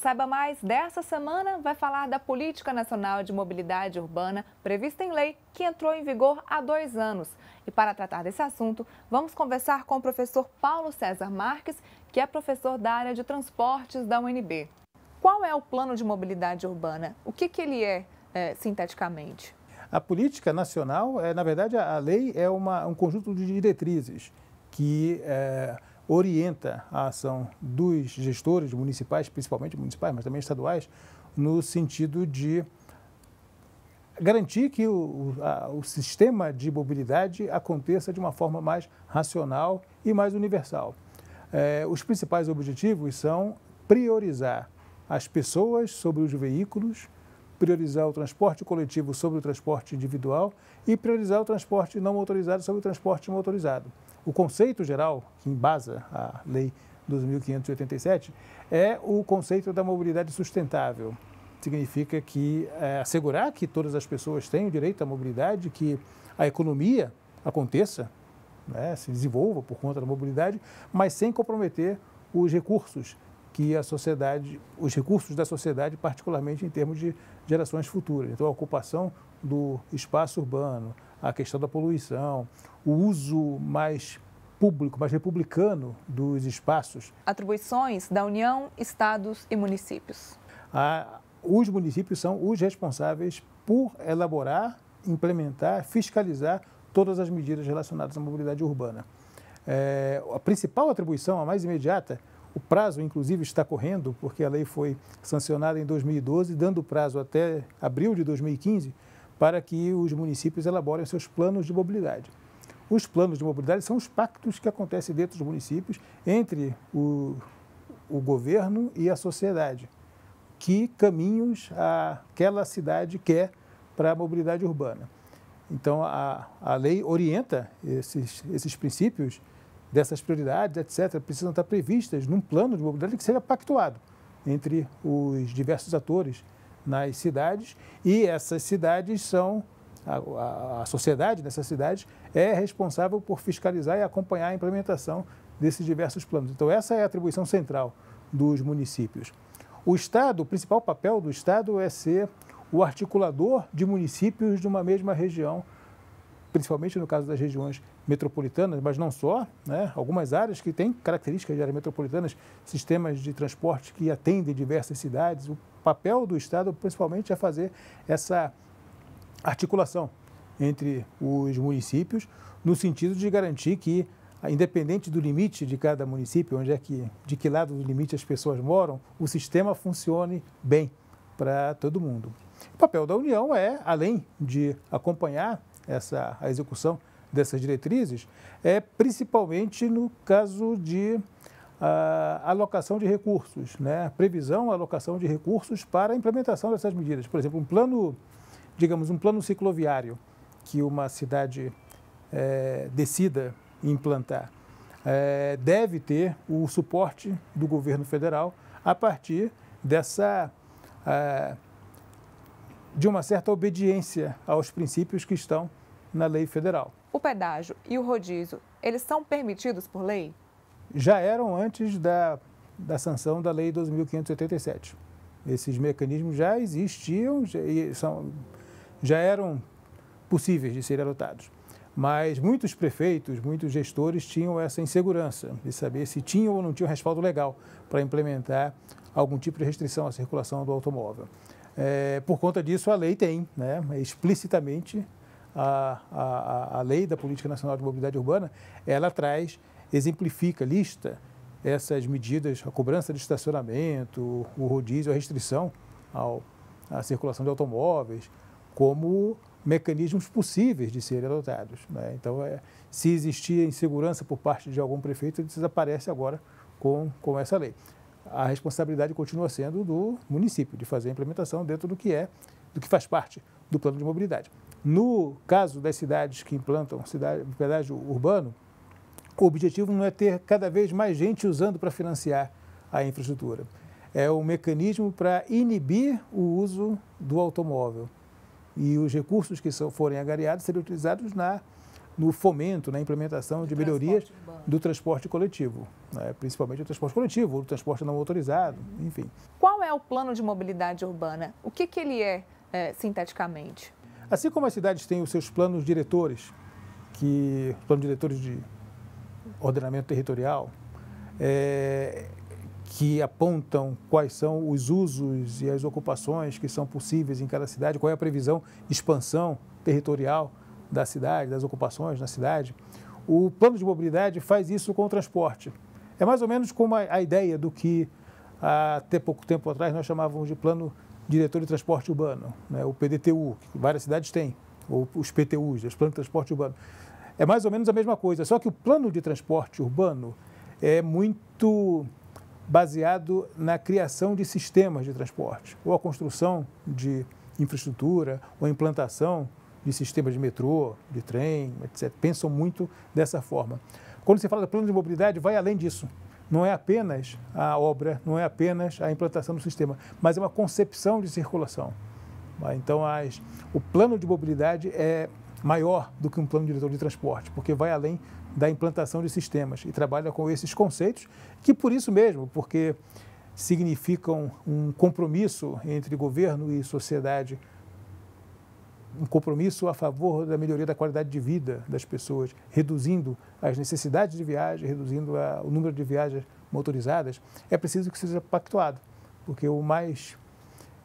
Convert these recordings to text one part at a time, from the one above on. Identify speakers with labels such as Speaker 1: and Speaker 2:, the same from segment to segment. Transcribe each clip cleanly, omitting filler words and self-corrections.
Speaker 1: Saiba Mais dessa semana vai falar da Política Nacional de Mobilidade Urbana prevista em lei que entrou em vigor há 2 anos. E para tratar desse assunto, vamos conversar com o professor Paulo César Marques, que é professor da área de transportes da UNB. Qual é o Plano de Mobilidade Urbana? O que ele é, sinteticamente?
Speaker 2: A Política Nacional, na verdade, a lei é um conjunto de diretrizes que orienta a ação dos gestores municipais, principalmente municipais, mas também estaduais, no sentido de garantir que o sistema de mobilidade aconteça de uma forma mais racional e mais universal. Os principais objetivos são priorizar as pessoas sobre os veículos, priorizar o transporte coletivo sobre o transporte individual e priorizar o transporte não motorizado sobre o transporte motorizado. O conceito geral que embasa a Lei 2.587 é o conceito da mobilidade sustentável. Significa que assegurar que todas as pessoas tenham direito à mobilidade, que a economia aconteça, se desenvolva por conta da mobilidade, mas sem comprometer os recursos que a sociedade, os recursos da sociedade, particularmente em termos de gerações futuras. Então, a ocupação do espaço urbano, a questão da poluição, o uso mais público, mais republicano dos espaços.
Speaker 1: Atribuições da União, estados e municípios.
Speaker 2: Os municípios são os responsáveis por elaborar, implementar, fiscalizar todas as medidas relacionadas à mobilidade urbana. A principal atribuição, a mais imediata, o prazo, inclusive, está correndo, porque a lei foi sancionada em 2012, dando prazo até abril de 2015 para que os municípios elaborem seus planos de mobilidade. Os planos de mobilidade são os pactos que acontecem dentro dos municípios entre o governo e a sociedade. Que caminhos aquela cidade quer para a mobilidade urbana. Então, a lei orienta esses princípios, dessas prioridades, etc., precisam estar previstas num plano de mobilidade que seja pactuado entre os diversos atores nas cidades, e essas cidades são, a sociedade dessas cidades é responsável por fiscalizar e acompanhar a implementação desses diversos planos. Então, essa é a atribuição central dos municípios. O Estado, o principal papel do Estado é ser o articulador de municípios de uma mesma região, principalmente no caso das regiões metropolitanas, mas não só, algumas áreas que têm características de áreas metropolitanas, sistemas de transporte que atendem diversas cidades. O papel do Estado, principalmente, é fazer essa articulação entre os municípios, no sentido de garantir que, independente do limite de cada município, de que lado do limite as pessoas moram, o sistema funcione bem para todo mundo. O papel da União é, além de acompanhar a execução dessas diretrizes, principalmente no caso de alocação de recursos, previsão, alocação de recursos para a implementação dessas medidas. Por exemplo, um plano cicloviário que uma cidade decida implantar, deve ter o suporte do governo federal a partir de uma certa obediência aos princípios que estão na lei federal.
Speaker 1: O pedágio e o rodízio, eles são permitidos por lei?
Speaker 2: Já eram antes da sanção da lei 2.587. Esses mecanismos já existiam e já eram possíveis de serem adotados. Mas muitos prefeitos, muitos gestores tinham essa insegurança de saber se tinham ou não tinham respaldo legal para implementar algum tipo de restrição à circulação do automóvel. Por conta disso, a lei tem, explicitamente, a lei da Política Nacional de Mobilidade Urbana, ela exemplifica, lista essas medidas, a cobrança de estacionamento, o rodízio, a restrição à circulação de automóveis, como mecanismos possíveis de serem adotados. Então, se existia insegurança por parte de algum prefeito, ele desaparece agora com essa lei. A responsabilidade continua sendo do município de fazer a implementação dentro do que faz parte do plano de mobilidade. No caso das cidades que implantam pedágio urbano, o objetivo não é ter cada vez mais gente usando para financiar a infraestrutura. É um mecanismo para inibir o uso do automóvel. E os recursos que forem angariados serem utilizados na no fomento, na implementação de melhorias do transporte coletivo, né? Principalmente o transporte coletivo, o transporte não motorizado, enfim.
Speaker 1: Qual é o plano de mobilidade urbana? O que ele é, sinteticamente?
Speaker 2: Assim como as cidades têm os seus planos diretores, planos diretores de ordenamento territorial, que apontam quais são os usos e as ocupações que são possíveis em cada cidade, qual é a previsão de expansão territorial da cidade, das ocupações na cidade. O plano de mobilidade faz isso com o transporte. É mais ou menos como a ideia do que até pouco tempo atrás nós chamávamos de Plano Diretor de Transporte Urbano, né? O PDTU, que várias cidades têm, ou os PTUs, os Planos de Transporte Urbano. É mais ou menos a mesma coisa, só que o plano de transporte urbano é muito baseado na criação de sistemas de transporte, ou a construção de infraestrutura, ou a implantação de sistemas de metrô, de trem, etc. Pensam muito dessa forma. Quando se fala de plano de mobilidade, vai além disso. Não é apenas a obra, não é apenas a implantação do sistema, mas é uma concepção de circulação. Então, o plano de mobilidade é maior do que um plano diretor de transporte, porque vai além da implantação de sistemas e trabalha com esses conceitos que, por isso mesmo, porque significam um compromisso entre governo e sociedade, um compromisso a favor da melhoria da qualidade de vida das pessoas, reduzindo as necessidades de viagem, reduzindo o número de viagens motorizadas, é preciso que seja pactuado, porque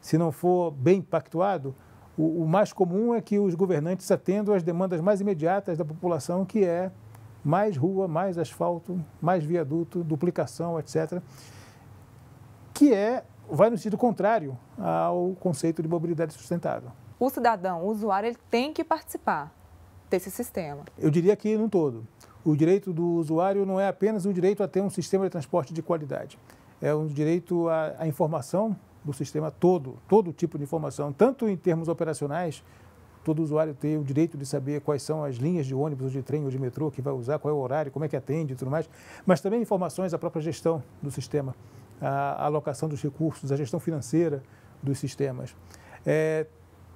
Speaker 2: se não for bem pactuado, o mais comum é que os governantes atendam às demandas mais imediatas da população, que é mais rua, mais asfalto, mais viaduto, duplicação, etc., vai no sentido contrário ao conceito de mobilidade sustentável.
Speaker 1: O cidadão, o usuário, ele tem que participar desse sistema.
Speaker 2: Eu diria que num todo. O direito do usuário não é apenas o direito a ter um sistema de transporte de qualidade. É um direito à informação do sistema todo tipo de informação, tanto em termos operacionais, todo usuário tem o direito de saber quais são as linhas de ônibus, ou de trem, ou de metrô que vai usar, qual é o horário, como é que atende e tudo mais, mas também informações da própria gestão do sistema, a alocação dos recursos, a gestão financeira dos sistemas.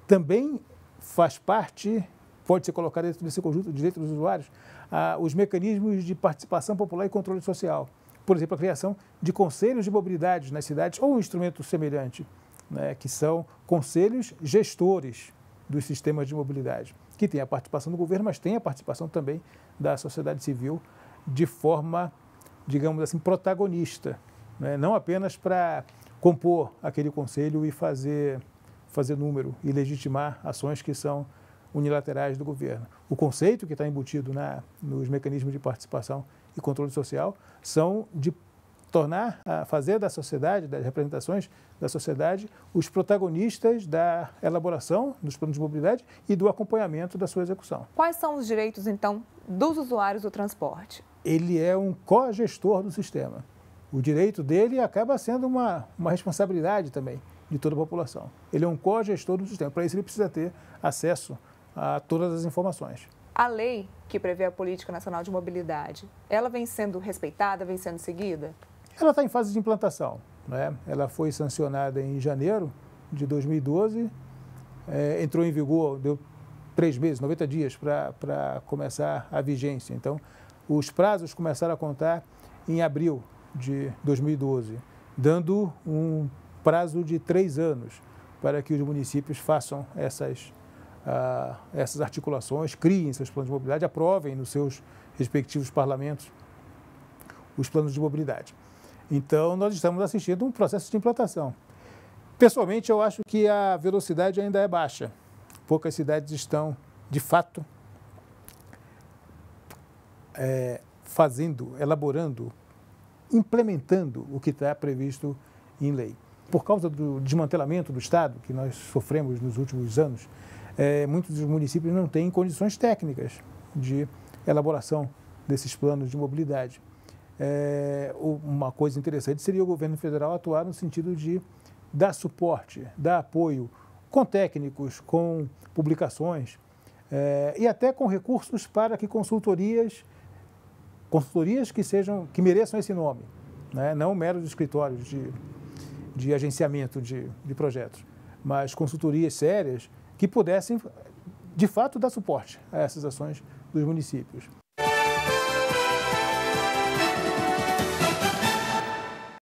Speaker 2: Também faz parte, pode ser colocado dentro desse conjunto de direitos dos usuários, os mecanismos de participação popular e controle social. Por exemplo, a criação de conselhos de mobilidade nas cidades, ou um instrumento semelhante, né, que são conselhos gestores dos sistemas de mobilidade, que tem a participação do governo, mas tem a participação também da sociedade civil de forma, digamos assim, protagonista, né, não apenas para compor aquele conselho e fazer número e legitimar ações que são unilaterais do governo. O conceito que está embutido nos mecanismos de participação e controle social são de fazer da sociedade, das representações da sociedade, os protagonistas da elaboração dos planos de mobilidade e do acompanhamento da sua execução.
Speaker 1: Quais são os direitos, então, dos usuários do transporte?
Speaker 2: Ele é um cogestor do sistema. O direito dele acaba sendo uma responsabilidade também de toda a população. Ele é um cogestor do sistema. Para isso, ele precisa ter acesso a todas as informações.
Speaker 1: A lei que prevê a Política Nacional de Mobilidade, ela vem sendo respeitada, vem sendo seguida?
Speaker 2: Ela está em fase de implantação, né? Ela foi sancionada em janeiro de 2012, entrou em vigor, deu 3 meses, 90 dias para começar a vigência. Então, os prazos começaram a contar em abril de 2012, dando um prazo de 3 anos para que os municípios façam essas articulações, criem seus planos de mobilidade, aprovem nos seus respectivos parlamentos os planos de mobilidade. Então, nós estamos assistindo um processo de implantação. Pessoalmente, eu acho que a velocidade ainda é baixa. Poucas cidades estão, de fato, elaborando, implementando o que está previsto em lei. Por causa do desmantelamento do Estado que nós sofremos nos últimos anos, muitos dos municípios não têm condições técnicas de elaboração desses planos de mobilidade. Uma coisa interessante seria o governo federal atuar no sentido de dar suporte, dar apoio com técnicos, com publicações e até com recursos para que consultorias que mereçam esse nome, né? Não meros escritórios de agenciamento de projetos, mas consultorias sérias que pudessem, de fato, dar suporte a essas ações dos municípios.